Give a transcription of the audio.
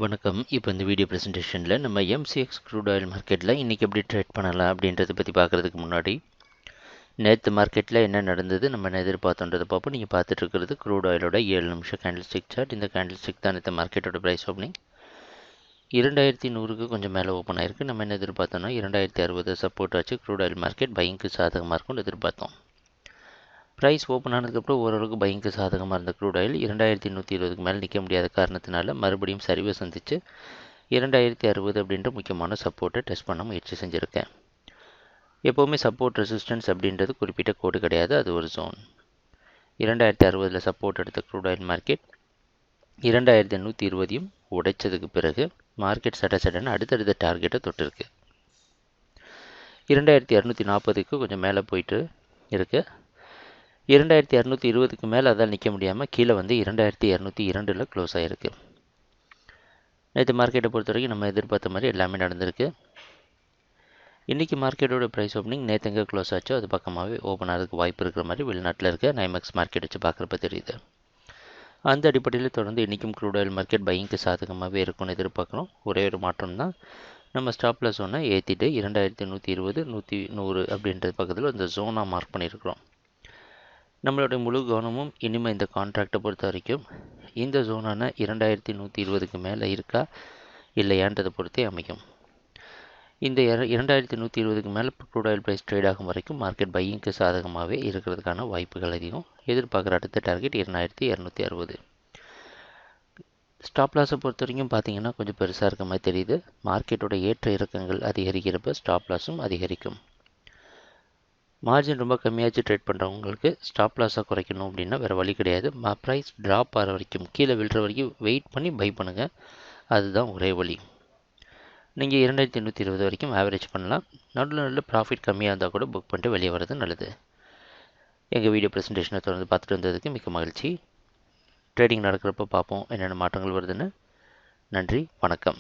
வணக்கம். இப்போ இந்த வீடியோ ப்ரெசன்டேஷனில் நம்ம எம்சிஎக்ஸ் க்ரூட் ஆயில் மார்க்கெட்டில் இன்றைக்கி எப்படி ட்ரேட் பண்ணலாம் அப்படின்றத பற்றி பார்க்குறதுக்கு முன்னாடி நேற்று மார்க்கெட்டில் என்ன நடந்தது, நம்ம என்ன எதிர்பார்த்தோன்றதை பார்ப்போம். நீங்கள் பார்த்துட்டு இருக்கிறது க்ரூட் ஆயிலோட 7 நிமிஷம் கேண்டில் ஸ்டிக் சார்ட். இந்த கேண்டில் ஸ்டிக் தான் இந்த மார்க்கெட்டோட ப்ரைஸ் ஓப்பனிங் 2100க்கு கொஞ்சம் மேலே ஓப்பன் ஆயிருக்கு. நம்ம என்ன எதிர்பார்த்தோம்னா 2060 சப்போர்ட் ஆச்சு. க்ரூட் ஆயில் மார்க்கெட் பையிங்க்கு சாதகமாக இருக்கும்னு எதிர்பார்த்தோம். ப்ரைஸ் ஓப்பன் ஆனதுக்கப்புறம் ஓரளவுக்கு பையிங்க்கு சாதகமாக இருந்த க்ரூட் ஆயில் 2120க்கு மேலே நிற்க முடியாத காரணத்தினால மறுபடியும் சரிவை சந்தித்து 2060 அப்படின்ற முக்கியமான சப்போர்ட்டை டெஸ்ட் பண்ண முயற்சி செஞ்சுருக்கேன். எப்போவுமே சப்போர்ட் ரெசிஸ்டன்ஸ் அப்படின்றது குறிப்பிட்ட கோடு கிடையாது, அது ஒரு ஜோன். 2060 சப்போர்ட் எடுத்த க்ரூட் ஆயில் மார்க்கெட் 2120 உடைச்சதுக்கு பிறகு மார்க்கெட் சடன்னு அடுத்தடுத்த டார்கெட்டை தொட்டிருக்கு. 2240க்கு கொஞ்சம் மேலே போயிட்டு இருக்கு. 2220க்கு மேலே அதால் நிற்க முடியாமல் கீழே வந்து 2202 க்ளோஸ் ஆகிருக்கு. நேற்று மார்க்கெட்டை பொறுத்த வரைக்கும் நம்ம எதிர்பார்த்த மாதிரி எல்லாமே நடந்திருக்கு. இன்றைக்கி மார்க்கெட்டோட ப்ரைஸ் ஓப்பனிங் நேற்று எங்கே க்ளோஸ் ஆச்சோ அது பக்கமாகவே ஓப்பன் ஆகிறதுக்கு வாய்ப்பு இருக்கிற மாதிரி வெளிநாட்டில் இருக்க நைமெக்ஸ் மார்க்கெட் வச்சு பார்க்குறப்ப தெரியுது. அந்த அடிப்படையில் தொடர்ந்து இன்றைக்கும் க்ரூட் ஆயில் மார்க்கெட் பையிங்க்கு சாதகமாகவே இருக்கும்னு எதிர்பார்க்குறோம். ஒரே ஒரு மாற்றம் தான், நம்ம ஸ்டாப்பில் சொன்ன ஏற்றிட்டு 2120 100 அப்படின்றது பக்கத்தில் இந்த ஜோனாக மார்க் பண்ணியிருக்கிறோம். நம்மளுடைய முழு கவனமும் இனிமேல் இந்த கான்ட்ராக்டை பொறுத்த வரைக்கும் இந்த ஜோனான 2120க்கு மேலே இருக்கா இல்லையான்றதை பொறுத்தே அமைக்கும். இந்த 2120க்கு மேலே க்ரூட் ஆயில் ப்ரைஸ் ட்ரேட் ஆகும் வரைக்கும் மார்க்கெட் பையிங்க்கு சாதகமாகவே இருக்கிறதுக்கான வாய்ப்புகள் அதிகம். எதிர்பார்க்குற அடுத்த டார்கெட் 2260. ஸ்டாப் லாஸை பொறுத்த வரைக்கும் பார்த்தீங்கன்னா கொஞ்சம் பெருசாக இருக்க மாதிரி தெரியுது. மார்க்கெட்டோட ஏற்ற இறக்கங்கள் அதிகரிக்கிறப்ப ஸ்டாப் லாஸும் அதிகரிக்கும். மார்ஜின் ரொம்ப கம்மியாச்சு ட்ரேட் பண்ணுறவங்களுக்கு ஸ்டாப் லாஸாக குறைக்கணும் அப்படின்னா வேறு வழி கிடையாது. ப்ரைஸ் ட்ராப் ஆகிற வரைக்கும் கீழே விழுற வரைக்கும் வெயிட் பண்ணி பை பண்ணுங்கள், அதுதான் ஒரே வழி. நீங்கள் 2820 வரைக்கும் ஆவரேஜ் பண்ணலாம். நடுவில் ப்ராஃபிட் கம்மியாக இருந்தால் கூட புக் பண்ணிட்டு வெளியே வர்றது நல்லது. எங்கள் வீடியோ ப்ரெசன்டேஷனை தொடர்ந்து பார்த்துட்டு வந்ததுக்கு மிக்க மகிழ்ச்சி. ட்ரேடிங் நடக்கிறப்ப பார்ப்போம் என்னென்ன மாற்றங்கள் வருதுன்னு. நன்றி, வணக்கம்.